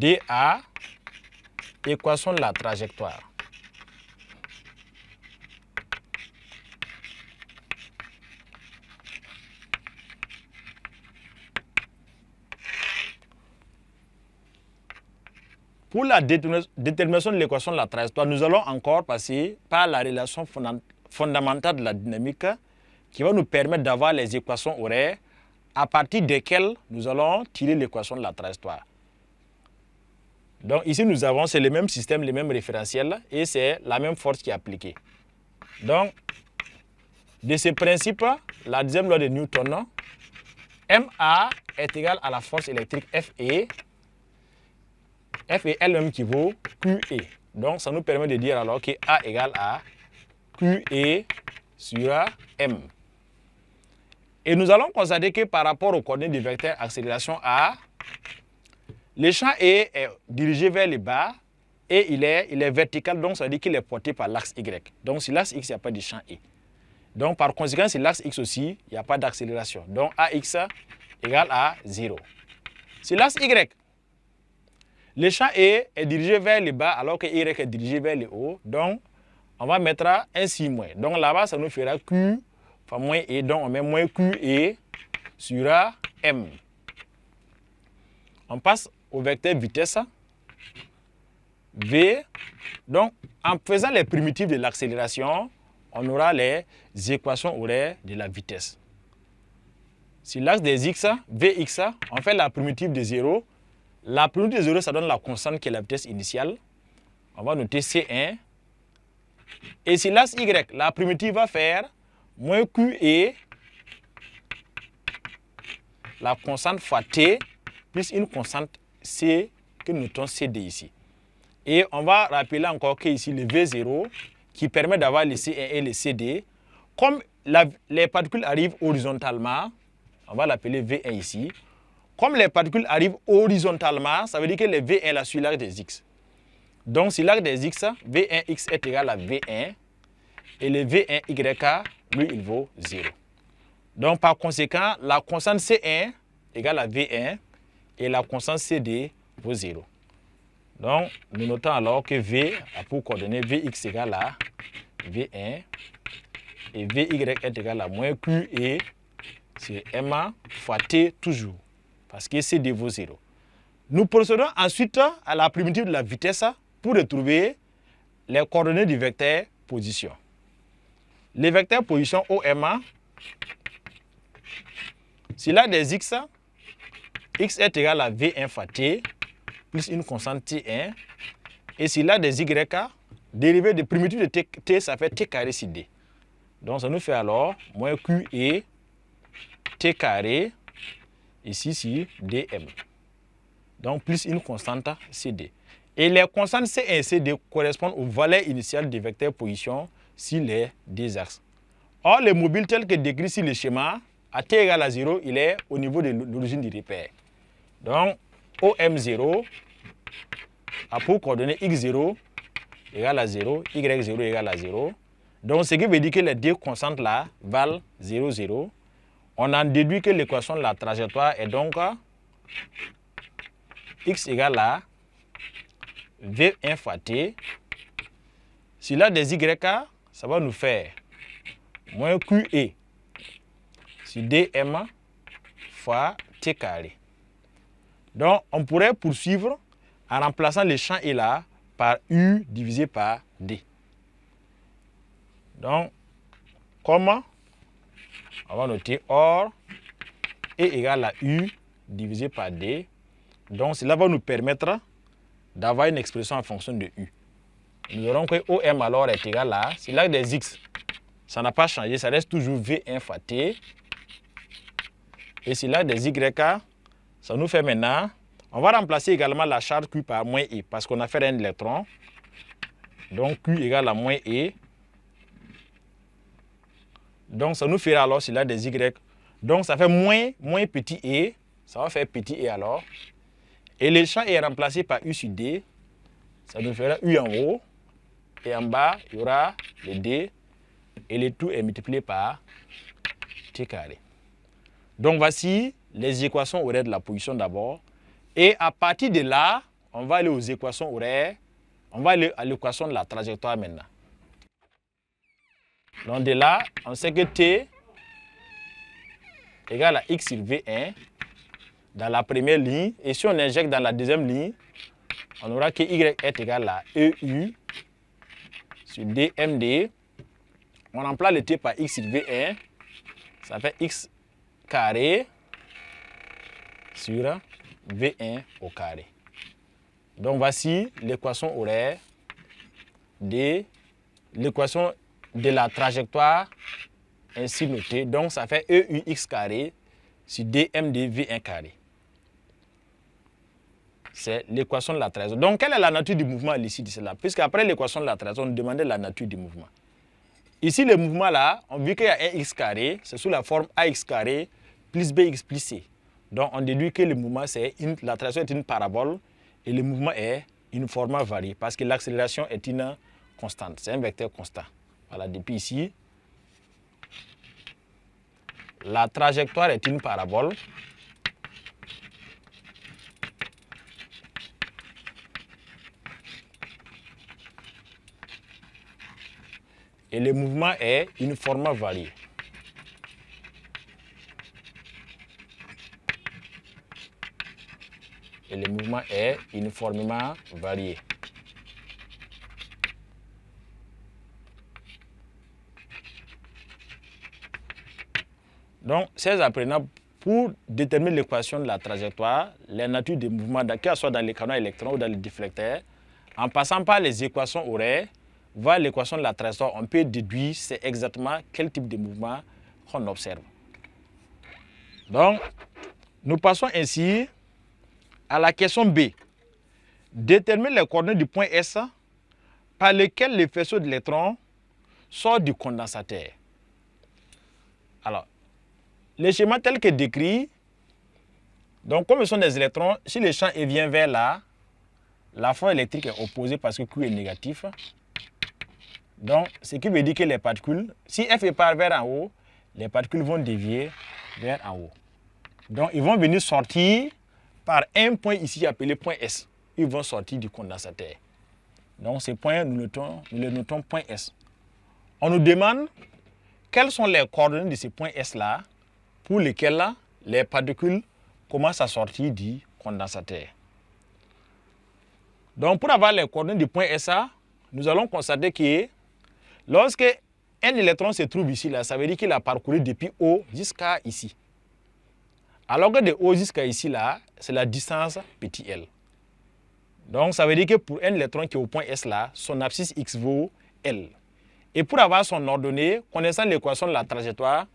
dA, équation de la trajectoire. Pour la détermination de l'équation de la trajectoire, nous allons encore passer par la relation fondamentale de la dynamique qui va nous permettre d'avoir les équations horaires à partir desquelles nous allons tirer l'équation de la trajectoire. Donc ici, nous avons, c'est le même système, les mêmes référentiels et c'est la même force qui est appliquée. Donc, de ce principe, la deuxième loi de Newton, MA est égal à la force électrique FE. F est elle-même qui vaut QE. Donc, ça nous permet de dire alors que A égale à QE sur M. Et nous allons constater que par rapport aux coordonnées du vecteur accélération A, le champ E est dirigé vers le bas et il est vertical, donc ça veut dire qu'il est porté par l'axe Y. Donc, sur l'axe X, il n'y a pas de champ E. Donc, par conséquent, sur l'axe X aussi, il n'y a pas d'accélération. Donc, AX égale à 0. Sur l'axe Y, le champ E est dirigé vers le bas alors que Y est dirigé vers le haut. Donc, on va mettre un signe moins. Donc, là-bas, ça nous fera Q fois moins E. Donc, on met moins QE sur M. On passe au vecteur vitesse. V. Donc, en faisant les primitives de l'accélération, on aura les équations horaires de la vitesse. Sur l'axe des X, Vx, on fait la primitive de 0. La primitive de 0, ça donne la constante qui est la vitesse initiale. On va noter C1. Et sur l'axe Y, la primitive va faire moins QE, la constante fois T, plus une constante C que nous notons CD ici. Et on va rappeler encore qu'ici, le V0, qui permet d'avoir le C1 et le CD, comme les particules arrivent horizontalement, on va l'appeler V1 ici. Comme les particules arrivent horizontalement, ça veut dire que le V1 là suit l'axe des X. Donc, sur l'axe des X, V1X est égal à V1 et le V1Y, lui, il vaut 0. Donc, par conséquent, la constante C1 égale à V1 et la constante CD vaut 0. Donc, nous notons alors que V a pour coordonner Vx égale à V1 et Vy est égal à moins QE sur M fois T toujours, parce que CD vaut 0. Nous procédons ensuite à la primitive de la vitesse pour retrouver les coordonnées du vecteur position. Le vecteur position OM, s'il a des X, X est égal à V1 fois T, plus une constante T1. Et s'il a des Y, dérivé de primitive de T, ça fait T carré sur D. Donc ça nous fait alors moins QE T carré, ici sur DM. Donc plus une constante CD. Et les constantes C1 et CD correspondent aux valeurs initiales du vecteur position sur les deux axes. Or, le mobile tel que décrit sur le schéma, à T égale à 0, il est au niveau de l'origine du repère. Donc, OM0 a pour coordonnées X0 égale à 0, Y0 égale à 0. Donc, ce qui veut dire que les deux constantes là valent 0, 0. On en déduit que l'équation de la trajectoire est donc X égale à V1 fois T. Si là des Y, ça va nous faire moins QE sur DM fois T carré. Donc, on pourrait poursuivre en remplaçant le champ E là par U divisé par D. Donc, comment? On va noter or E égale à U divisé par D. Donc, cela va nous permettre d'avoir une expression en fonction de U. Nous aurons que OM alors est égal à, si l'axe des X, ça n'a pas changé, ça reste toujours V1 fois T. Et si l'axe des Y, ça nous fait maintenant, on va remplacer également la charge Q par moins E, parce qu'on a fait un électron. Donc Q égale à moins E. Donc ça nous fera alors, si l'axe des Y, donc ça fait moins petit E, ça va faire petit E alors. Et le champ est remplacé par U sur D, ça nous fera U en haut. Et en bas, il y aura le D et le tout est multiplié par T carré. Donc voici les équations horaires de la position d'abord. Et à partir de là, on va aller aux équations horaires. On va aller à l'équation de la trajectoire maintenant. Donc de là, on sait que T égale à X sur V1 dans la première ligne. Et si on injecte dans la deuxième ligne, on aura que Y est égal à EU sur DMD. On remplace le T par X sur V1. Ça fait X carré sur V1 au carré. Donc voici l'équation horaire de l'équation de la trajectoire ainsi notée. Donc ça fait EUX carré sur DMD V1 carré. C'est l'équation de la trajectoire. Donc quelle est la nature du mouvement ici de cela? Puisqu'après l'équation de la trajectoire, on nous demandait la nature du mouvement. Ici le mouvement là, on vit qu'il y a un X carré, c'est sous la forme AX carré plus BX plus C. Donc on déduit que le mouvement c'est la trajectoire est une parabole et le mouvement est uniformément varié parce que l'accélération est une constante, c'est un vecteur constant. Voilà, depuis ici, la trajectoire est une parabole. Et le mouvement est uniformément varié. Et le mouvement est uniformément varié. Donc, chers apprenants, pour déterminer l'équation de la trajectoire, la nature des mouvements, que ce soit dans les canaux électrons ou dans les déflecteurs, en passant par les équations horaires, vers l'équation de la trajectoire, on peut déduire c'est exactement quel type de mouvement qu'on observe. Donc, nous passons ainsi à la question B. Détermine les coordonnées du point S par lequel le faisceau d'électrons sort du condensateur. Alors, le schéma tel que décrit, donc comme ce sont des électrons, si le champ vient vers là, la force électrique est opposée parce que Q est négatif. Donc, ce qui veut dire que les particules, si F part vers en haut, les particules vont dévier vers en haut. Donc, ils vont venir sortir par un point ici appelé point S. Ils vont sortir du condensateur. Donc, ce point, nous le notons point S. On nous demande quelles sont les coordonnées de ce point S-là pour lesquelles les particules commencent à sortir du condensateur. Donc, pour avoir les coordonnées du point SA, nous allons constater que lorsque un électron se trouve ici, là, ça veut dire qu'il a parcouru depuis O jusqu'à ici. Alors que de O jusqu'à ici, là, c'est la distance petit l. Donc, ça veut dire que pour un électron qui est au point S, là, son abscisse X vaut L. Et pour avoir son ordonnée, connaissant l'équation de la trajectoire,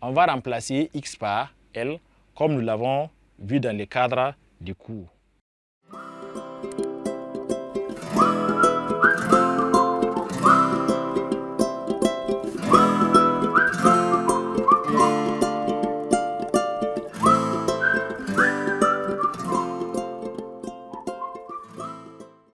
on va remplacer X par L, comme nous l'avons vu dans le cadre du cours.